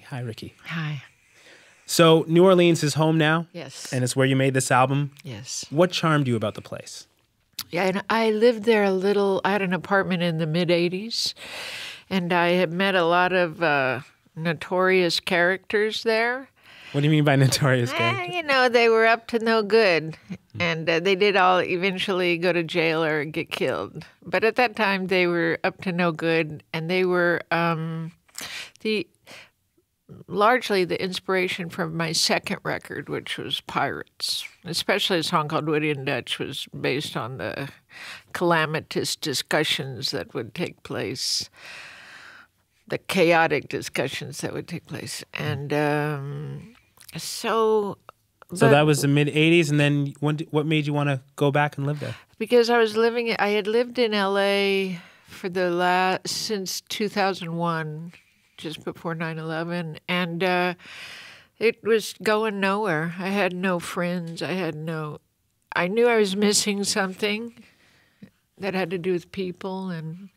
Hi, Rickie. Hi. So New Orleans is home now? Yes. And it's where you made this album? Yes. What charmed you about the place? Yeah, and I lived there a little. I had an apartment in the mid-'80s, and I had met a lot of notorious characters there. What do you mean by notorious characters? You know, they were up to no good, and they did all eventually go to jail or get killed. But at that time, they were up to no good, and they were largely the inspiration for my second record, which was Pirates, especially a song called Woody and Dutch was based on the calamitous discussions that would take place, the chaotic discussions that would take place. And So that was the mid-'80s, and then what made you want to go back and live there? Because I had lived in L.A. for since 2001, just before 9/11, and it was going nowhere. I had no friends. I knew I was missing something that had to do with people, and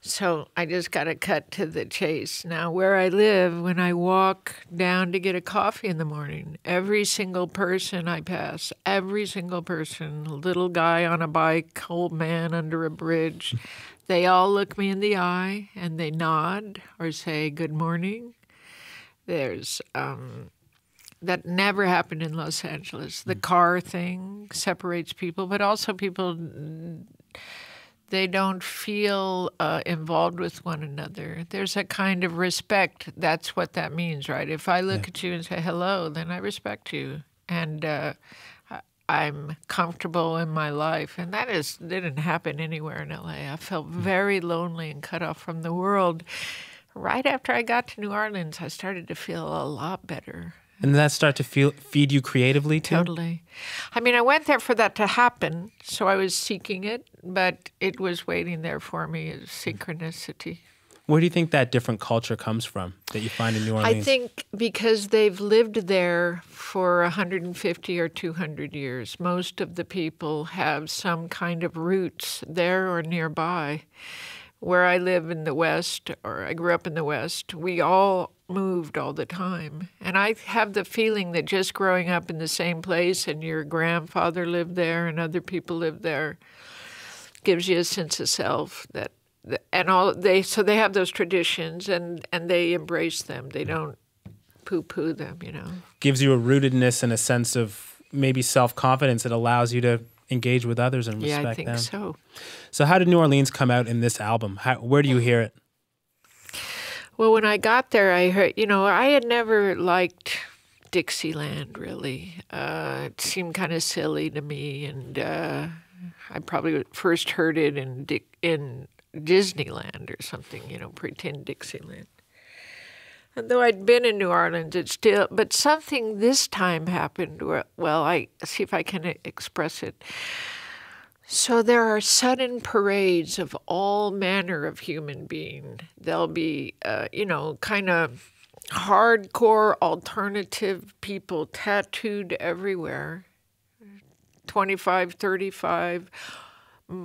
so I just got to cut to the chase. Now, where I live, when I walk down to get a coffee in the morning, every single person I pass, every single person, little guy on a bike, old man under a bridge, they all look me in the eye and they nod or say good morning. There's that never happened in Los Angeles. The car thing separates people, but also people, they don't feel involved with one another. There's a kind of respect. That's what that means, right? If I look at you and say hello, then I respect you. And I'm comfortable in my life. And that didn't happen anywhere in L.A. I felt very lonely and cut off from the world. Right after I got to New Orleans, I started to feel a lot better. And did that start to feed you creatively, too? Totally. I mean, I went there for that to happen, so I was seeking it, but it was waiting there for me as synchronicity. Where do you think that different culture comes from that you find in New Orleans? I think because they've lived there for 150 or 200 years. Most of the people have some kind of roots there or nearby. Where I live in the West, or I grew up in the West, we all moved all the time. And I have the feeling that just growing up in the same place and your grandfather lived there and other people lived there gives you a sense of self that so they have those traditions and they embrace them. They don't poo-poo them, you know. Gives you a rootedness and a sense of maybe self-confidence that allows you to engage with others and respect them. Yeah, I think so. So how did New Orleans come out in this album? Where do you hear it? Well, when I got there, I heard, I had never liked Dixieland, really. It seemed kind of silly to me, and I probably first heard it in Disneyland or something, pretend Dixieland. And though I'd been in New Orleans, but something this time happened where, I see if I can express it. So there are sudden parades of all manner of human being. There'll be, kind of hardcore alternative people tattooed everywhere, 25, 35,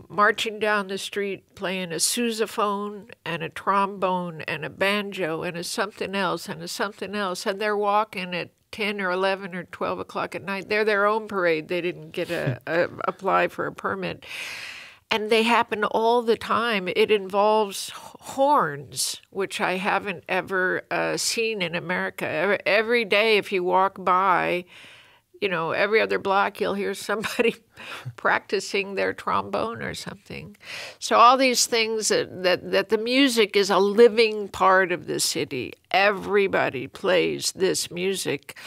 marching down the street playing a sousaphone and a trombone and a banjo and a something else and a something else. And they're walking at 10 or 11 or 12 o'clock at night. They're their own parade. They didn't get apply for a permit. And they happen all the time. It involves horns, which I haven't ever seen in America. Every day if you walk by, every other block you'll hear somebody practicing their trombone or something. So all these things that the music is a living part of the city. Everybody plays this music.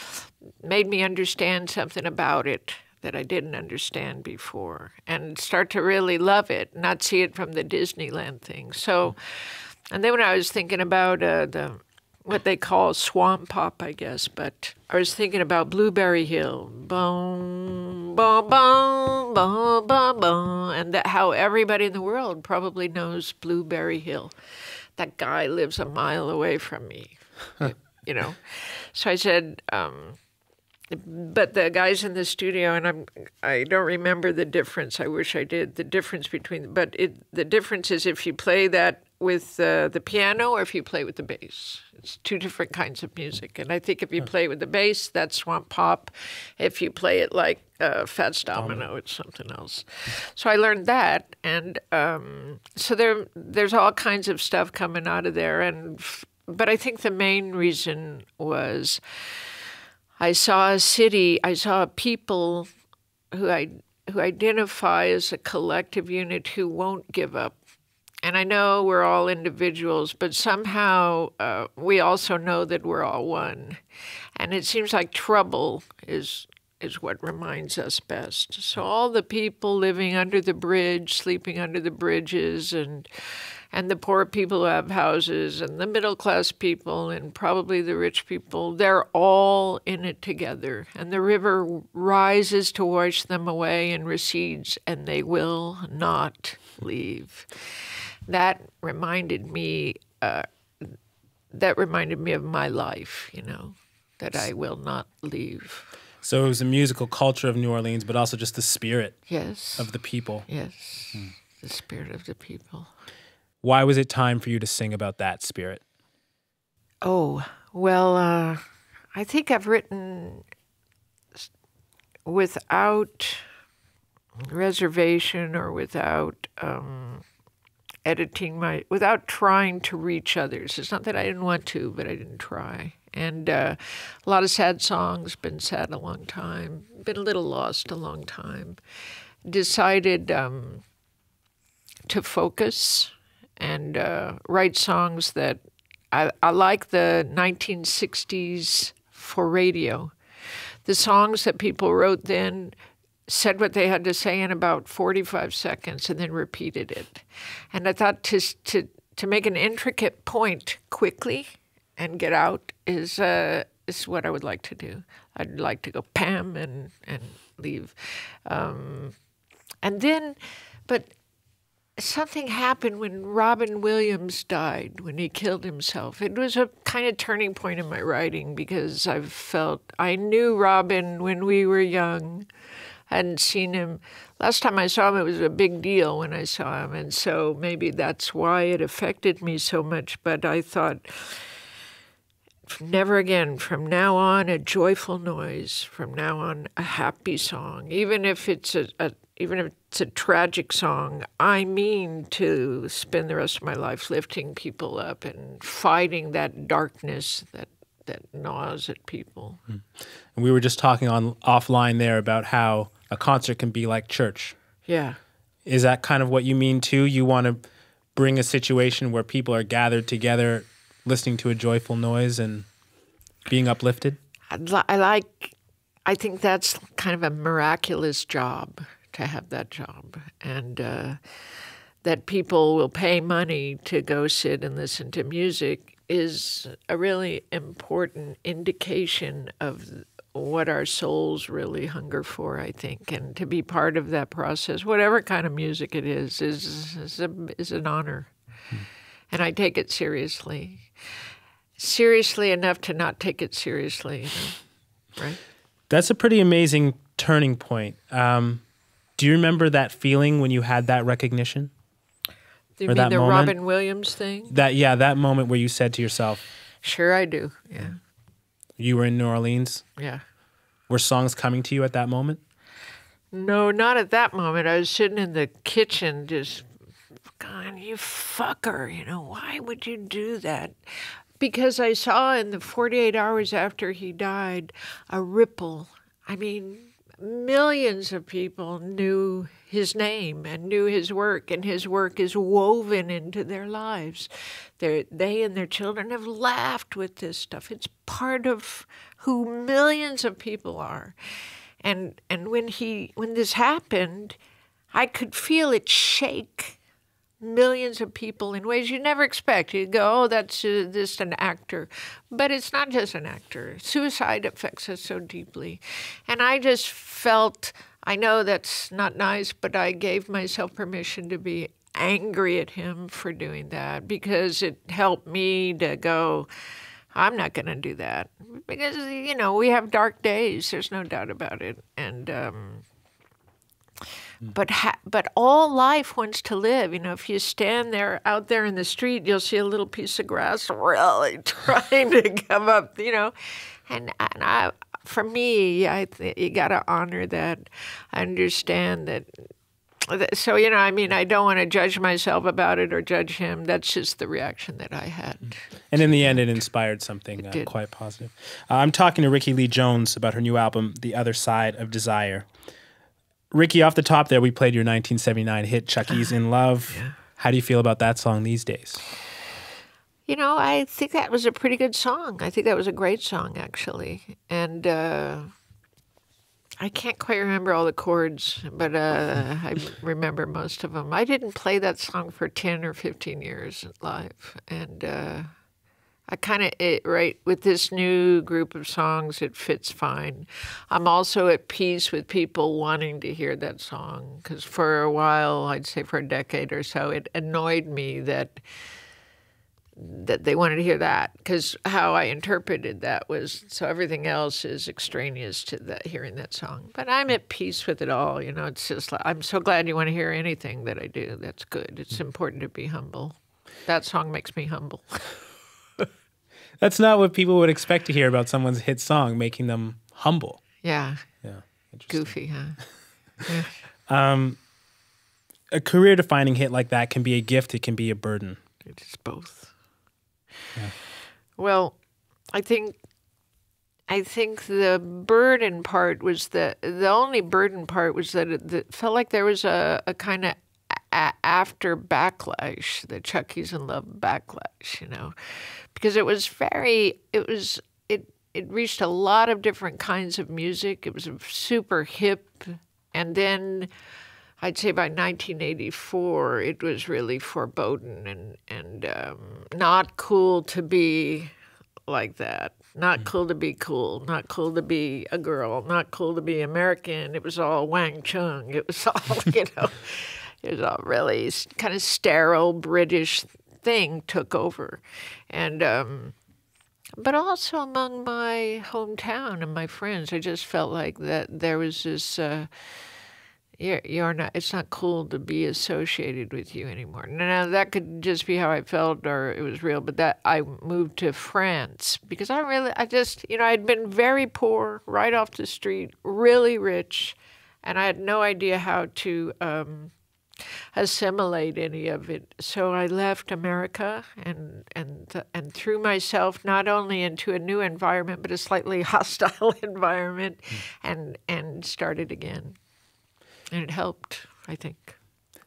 Made me understand something about it that I didn't understand before and start to really love it, not see it from the Disneyland thing. So, and then when I was thinking about what they call swamp pop, I guess, but I was thinking about Blueberry Hill, boom, boom, boom, boom, boom, boom, and how everybody in the world probably knows Blueberry Hill. That guy lives a mile away from me, So I said, but the guys in the studio, and I don't remember the difference. I wish I did. The difference between, the difference is if you play that the piano or if you play with the bass. It's two different kinds of music. And I think if you play with the bass, that's swamp pop. If you play it like Fats Domino, it's something else. So I learned that. And so there's all kinds of stuff coming out of there. But I think the main reason was I saw a city, I saw people who identify as a collective unit who won't give up. And I know we're all individuals, but somehow we also know that we're all one. And it seems like trouble is what reminds us best. So all the people living under the bridge, sleeping under the bridges, and the poor people who have houses, and the middle-class people, and probably the rich people, they're all in it together. And the river rises to wash them away and recedes, and they will not leave. That reminded me of my life, that I will not leave. So it was the musical culture of New Orleans, but also just the spirit of the people. Yes, the spirit of the people. Why was it time for you to sing about that spirit? Oh, well, I think I've written without reservation or without without trying to reach others. It's not that I didn't want to, but I didn't try. And a lot of sad songs, been sad a long time, been a little lost a long time. Decided to focus and write songs that I like the 1960s for radio. The songs that people wrote then said what they had to say in about 45 seconds and then repeated it. And I thought to make an intricate point quickly and get out is what I would like to do. I'd like to go Pam and leave. And then, but something happened when Robin Williams died, when he killed himself. It was a kind of turning point in my writing because I knew Robin when we were young. I hadn't seen him. Last time I saw him, it was a big deal when I saw him. And so maybe that's why it affected me so much. But I thought, never again. From now on, a joyful noise. From now on, a happy song. Even if it's a tragic song, I mean to spend the rest of my life lifting people up and fighting that darkness that gnaws at people. And we were just talking offline there about how a concert can be like church. Yeah. Is that kind of what you mean too? You want to bring a situation where people are gathered together listening to a joyful noise and being uplifted? I think that's kind of a miraculous job, to have that job. And that people will pay money to go sit and listen to music is a really important indication of what our souls really hunger for, I think. And to be part of that process, whatever kind of music it is an honor. And I take it seriously. Seriously enough to not take it seriously, right? That's a pretty amazing turning point. Do you remember that feeling when you had that recognition? Do you mean the moment? Robin Williams thing? That moment where you said to yourself... Sure I do, yeah. You were in New Orleans? Yeah. Were songs coming to you at that moment? No, not at that moment. I was sitting in the kitchen just, God, you fucker, why would you do that? Because I saw in the 48 hours after he died a ripple. I mean, millions of people knew his name and knew his work, and his work is woven into their lives. They and their children have laughed with this stuff. It's part of who millions of people are. And when this happened, I could feel it shake millions of people in ways you never expect. You go, oh, that's just an actor. But it's not just an actor. Suicide affects us so deeply. And I just felt, I know that's not nice, but I gave myself permission to be angry at him for doing that because it helped me to go, I'm not going to do that. Because, we have dark days. There's no doubt about it. And But all life wants to live. You know, if you stand there out there in the street, you'll see a little piece of grass really trying to come up. You know, and for me, I think you got to honor that. I understand that. So, you know, I mean, I don't want to judge myself about it or judge him. That's just the reaction that I had. And in the end, it inspired something quite positive. I'm talking to Rickie Lee Jones about her new album, The Other Side of Desire. Rickie, off the top there, we played your 1979 hit, Chuckys in Love. Yeah. How do you feel about that song these days? You know, I think that was a pretty good song. I think that was a great song, actually. And I can't quite remember all the chords, but I remember most of them. I didn't play that song for 10 or 15 years live. And I kind of, right, with this new group of songs, it fits fine. I'm also at peace with people wanting to hear that song, because for a while, I'd say for a decade or so, it annoyed me that they wanted to hear that, because how I interpreted that was, so everything else is extraneous to that, hearing that song. But I'm at peace with it all. You know, it's just like, I'm so glad you want to hear anything that I do. That's good. It's important to be humble. That song makes me humble. That's not what people would expect to hear about someone's hit song, making them humble. Yeah. Yeah. Interesting. Goofy, huh? Yeah. A career-defining hit like that can be a gift. It can be a burden. It's both. Yeah. Well, I think the burden part was the only burden part was that it felt like there was a kind of after backlash, the Chuckys in Love backlash, you know, because it reached a lot of different kinds of music. It was super hip, and then I'd say by 1984, it was really foreboding and not cool to be like that. Not cool to be cool. Not cool to be a girl. Not cool to be American. It was all Wang Chung. It was all, you know, it was all really kind of sterile British thing took over. And but also among my hometown and my friends, I just felt like that there was this... you're not. It's not cool to be associated with you anymore. Now that could just be how I felt, or it was real. But that I moved to France because I'd been very poor, right off the street, really rich, and I had no idea how to assimilate any of it. So I left America and threw myself not only into a new environment, but a slightly hostile environment, and started again. And it helped, I think.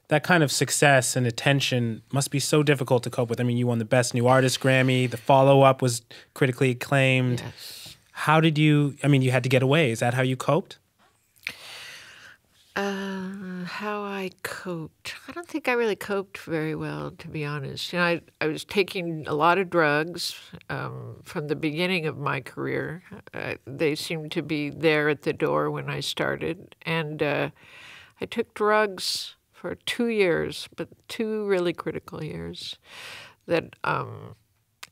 That kind of success and attention must be so difficult to cope with. I mean, you won the Best New Artist Grammy. The follow-up was critically acclaimed. Yes. How did you, I mean, you had to get away. Is that how you coped? How I coped? I don't think I really coped very well, to be honest. You know, I was taking a lot of drugs from the beginning of my career. They seemed to be there at the door when I started. And I took drugs for 2 years, but 2 really critical years, that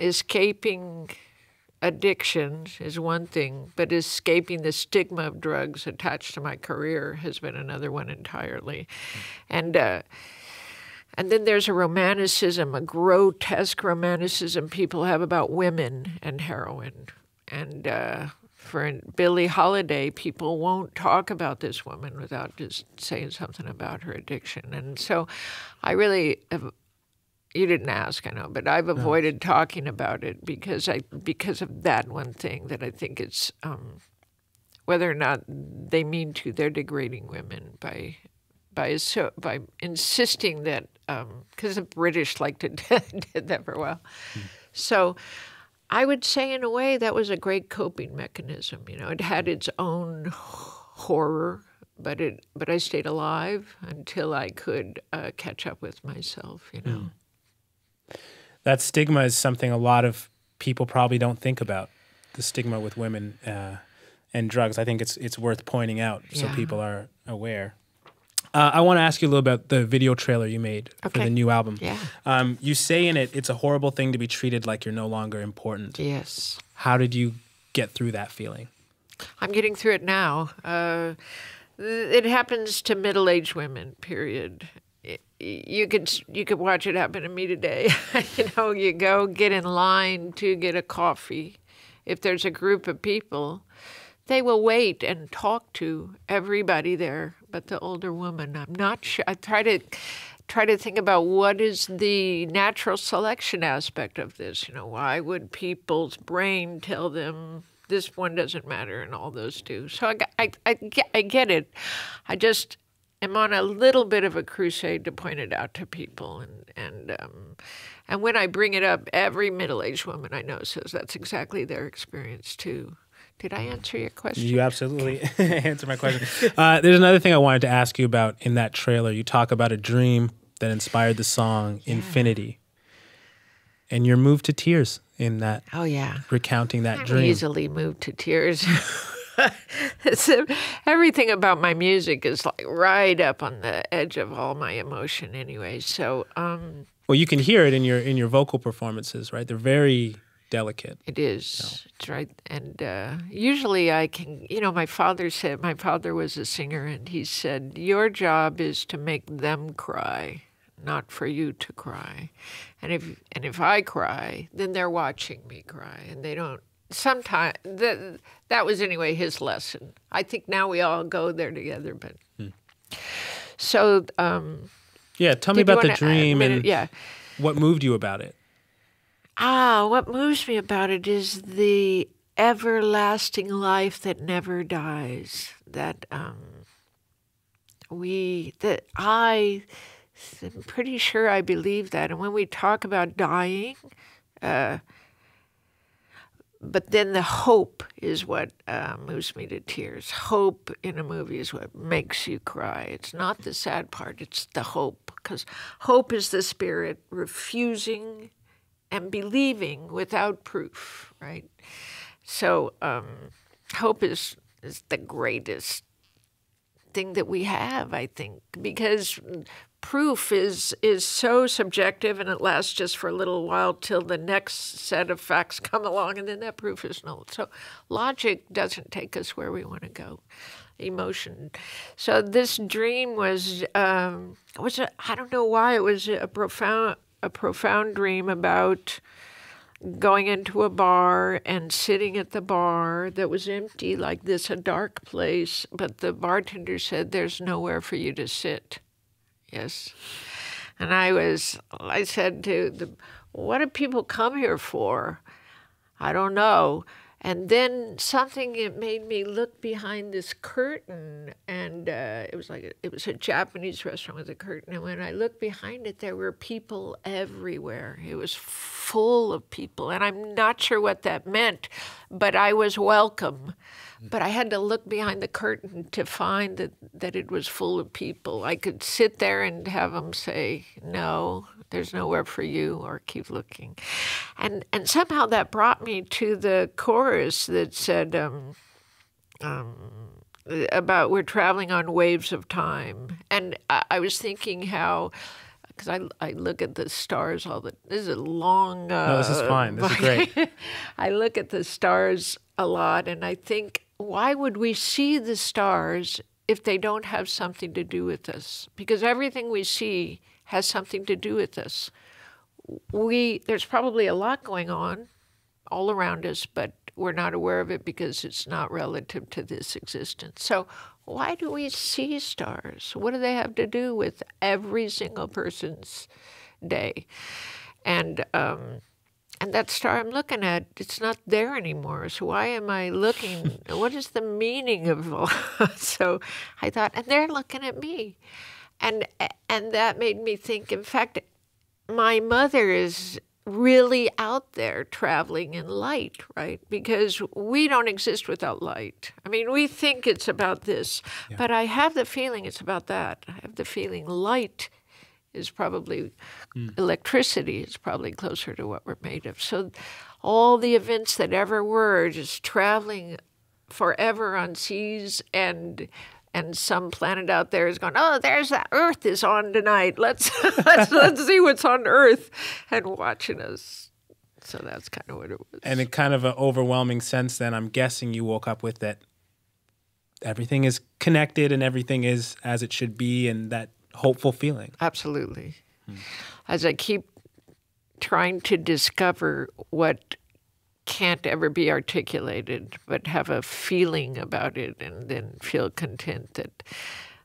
escaping addiction is one thing, but escaping the stigma of drugs attached to my career has been another one entirely. And then there's a romanticism, a grotesque romanticism people have about women and heroin. And for Billie Holiday, people won't talk about this woman without just saying something about her addiction. And so I really have, you didn't ask, I know, but I've avoided talking about it because of that one thing, that I think it's whether or not they mean to, they're degrading women by insisting that, because the British did that for a while. So I would say in a way that was a great coping mechanism. You know, it had its own horror, but I stayed alive until I could catch up with myself, you know. That stigma is something a lot of people probably don't think about, the stigma with women and drugs. I think it's worth pointing out so people are aware. I want to ask you a little about the video trailer you made for the new album. Yeah. You say in it, it's a horrible thing to be treated like you're no longer important. Yes. How did you get through that feeling? I'm getting through it now. It happens to middle-aged women, period. You could watch it happen to me today. You go get in line to get a coffee. If there's a group of people, they will wait and talk to everybody there but the older woman. I'm not sure. I try to think about what is the natural selection aspect of this. Why would people's brain tell them this one doesn't matter and all those do? So I get it. I just am on a little bit of a crusade to point it out to people. And when I bring it up, every middle-aged woman I know says that's exactly their experience too. Did I answer your question? You absolutely answered my question. There's another thing I wanted to ask you about in that trailer. You talk about a dream that inspired the song Infinity. And you're moved to tears in that. Oh, yeah. Recounting that I'm dream. easily moved to tears. Everything about my music is like right up on the edge of all my emotion anyway. So, well, you can hear it in your vocal performances, right? They're very delicate. It is. It's right. And usually I can, my father was a singer, and he said, your job is to make them cry, not for you to cry. And if I cry, then they're watching me cry, and they don't. Sometimes that was anyway his lesson. I think now we all go there together, but so yeah. Tell me about the dream and what moved you about it. What moves me about it is the everlasting life that never dies. That I'm pretty sure I believe that. And when we talk about dying, but then the hope is what moves me to tears. Hope in a movie is what makes you cry. It's not the sad part, it's the hope. Because hope is the spirit refusing and believing without proof, right? So hope is the greatest thing that we have, I think, because proof is so subjective, and it lasts just for a little while till the next set of facts come along, and then that proof is null. So logic doesn't take us where we want to go. Emotion. So this dream was I don't know why, it was a profound dream about going into a bar and sitting at the bar that was empty like this, a dark place, but the bartender said, there's nowhere for you to sit. Yes. And I said what do people come here for? I don't know. And then it made me look behind this curtain, and it was a Japanese restaurant with a curtain. And when I looked behind it, there were people everywhere. It was full of people, and I'm not sure what that meant, but I was welcome. But I had to look behind the curtain to find that it was full of people. I could sit there and have them say, no, there's nowhere for you, or keep looking. And somehow that brought me to the chorus that said about we're traveling on waves of time. And I was thinking how, because I look at the stars this is a long... no, this is fine. This is great. I look at the stars a lot, and I think, why would we see the stars if they don't have something to do with us? Because everything we see has something to do with us. There's probably a lot going on all around us, but we're not aware of it because it's not relative to this existence. So why do we see stars? What do they have to do with every single person's day? And that star I'm looking at, it's not there anymore. So why am I looking? What is the meaning of all? So I thought, and they're looking at me. And that made me think, in fact, my mother is really out there traveling in light, right? Because we don't exist without light. I mean, we think it's about this, but I have the feeling it's about that. I have the feeling light is probably electricity is probably closer to what we're made of. So all the events that ever were just traveling forever on seas, and some planet out there is going, oh, there's that Earth is on tonight. Let's see what's on Earth, and watching us. So that's kind of what it was. And in kind of an overwhelming sense, then I'm guessing you woke up with that everything is connected and everything is as it should be, and that hopeful feeling. Absolutely. As I keep trying to discover what can't ever be articulated, but have a feeling about it and then feel content that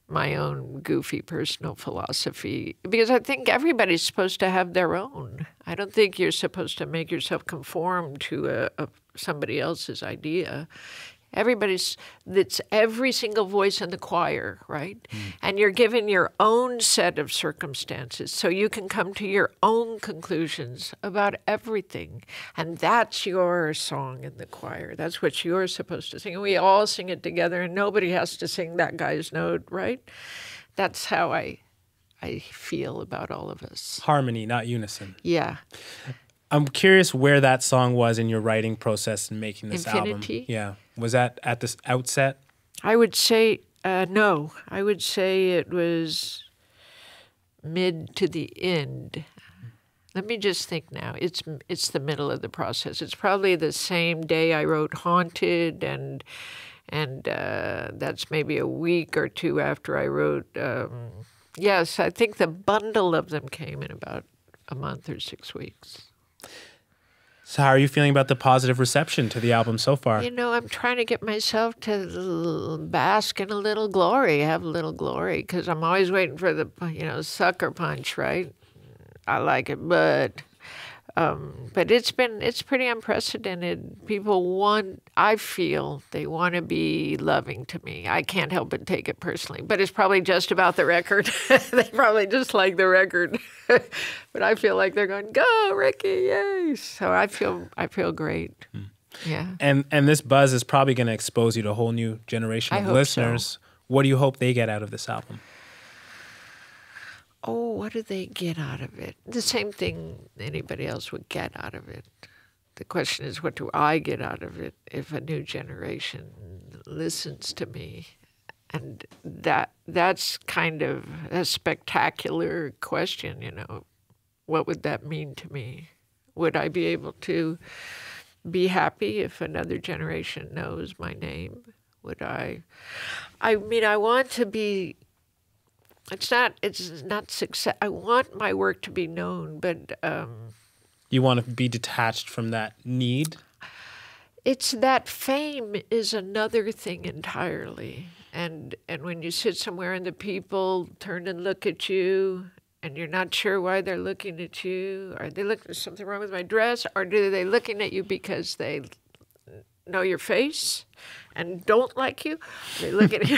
my own goofy personal philosophy, because I think everybody's supposed to have their own. I don't think you're supposed to make yourself conform to somebody else's idea. That's every single voice in the choir, right? And you're given your own set of circumstances, so you can come to your own conclusions about everything. And that's your song in the choir. That's what you're supposed to sing. And we all sing it together, and nobody has to sing that guy's note, right? That's how I feel about all of us. Harmony, not unison. Yeah. I'm curious where that song was in your writing process and making this Infinity? album. Yeah. Was that at this outset? I would say no. I would say it was mid to the end. Let me just think now. It's the middle of the process. It's probably the same day I wrote Haunted, and that's maybe a week or two after I wrote. Yes, I think the bundle of them came in about a month or 6 weeks. So how are you feeling about the positive reception to the album so far? You know, I'm trying to get myself to bask in a little glory, have a little glory, because I'm always waiting for the, sucker punch, right? I like it, but it's pretty unprecedented. I feel they want to be loving to me. I can't help but take it personally, but it's probably just about the record. They probably just like the record, but I feel like they're going, "Go, Rickie, yay!" So I feel great. Yeah. And this buzz is probably going to expose you to a whole new generation of listeners. So. What do you hope they get out of this album? Oh, what do they get out of it? The same thing anybody else would get out of it. The question is, what do I get out of it if a new generation listens to me? And that's kind of a spectacular question, What would that mean to me? Would I be able to be happy if another generation knows my name? Would I want to be... It's not success. I want my work to be known, but you want to be detached from that need? It's that fame is another thing entirely. And when you sit somewhere and the people turn and look at you and you're not sure why they're looking at you, are they looking at something wrong with my dress, or are they looking at you because they know your face and don't like you? They look at you.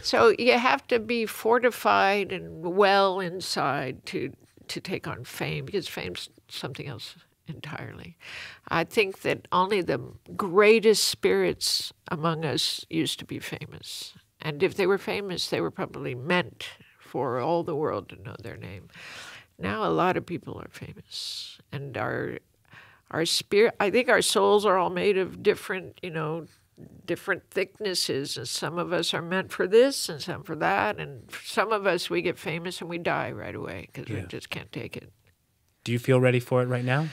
So you have to be fortified and well inside to take on fame, because fame's something else entirely. I think that only the greatest spirits among us used to be famous. And if they were famous, they were probably meant for all the world to know their name. Now a lot of people are famous, and our spirit, I think our souls are all made of different thicknesses, and some of us are meant for this and some for that, and some of us, we get famous and we die right away because we just can't take it. Do you feel ready for it right now?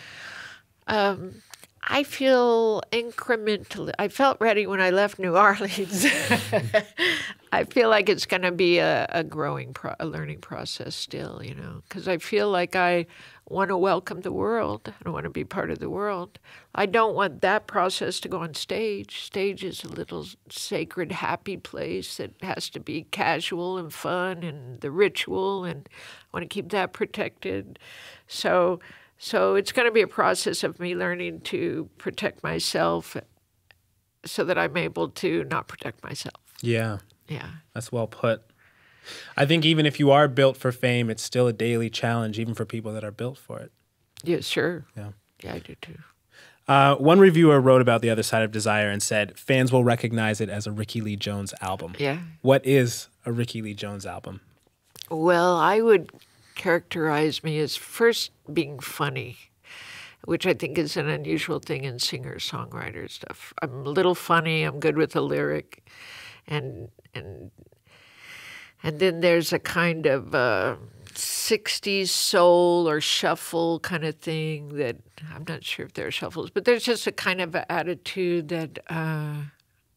I feel incrementally. I felt ready when I left New Orleans. I feel like it's going to be a growing, a learning process still, because I feel like I want to welcome the world. I want to be part of the world. I don't want that process to go on stage. Stage is a little sacred, happy place that has to be casual and fun and the ritual, and I want to keep that protected. So it's going to be a process of me learning to protect myself so that I'm able to not protect myself. Yeah. Yeah. That's well put. I think even if you are built for fame, it's still a daily challenge, even for people that are built for it. Yeah, sure. Yeah. Yeah, I do too. One reviewer wrote about The Other Side of Desire and said, fans will recognize it as a Rickie Lee Jones album. Yeah. What is a Rickie Lee Jones album? Well, I would characterize me as first being funny, which I think is an unusual thing in singer-songwriter stuff. I'm a little funny. I'm good with the lyric. And then there's a kind of 60s soul or shuffle kind of thing that I'm not sure if there are shuffles, but there's just a kind of attitude that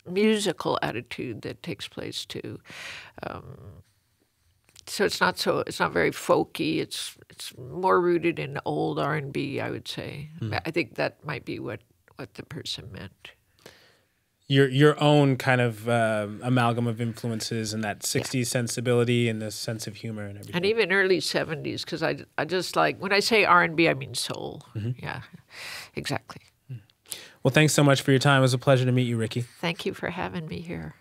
musical attitude that takes place too. So it's not very folky. It's more rooted in old R&B, I would say. I think that might be what the person meant. Your own kind of amalgam of influences and that 60s sensibility and the sense of humor and everything. And even early 70s, because I just like, when I say R&B, I mean soul. Yeah, exactly. Well, thanks so much for your time. It was a pleasure to meet you, Rickie. Thank you for having me here.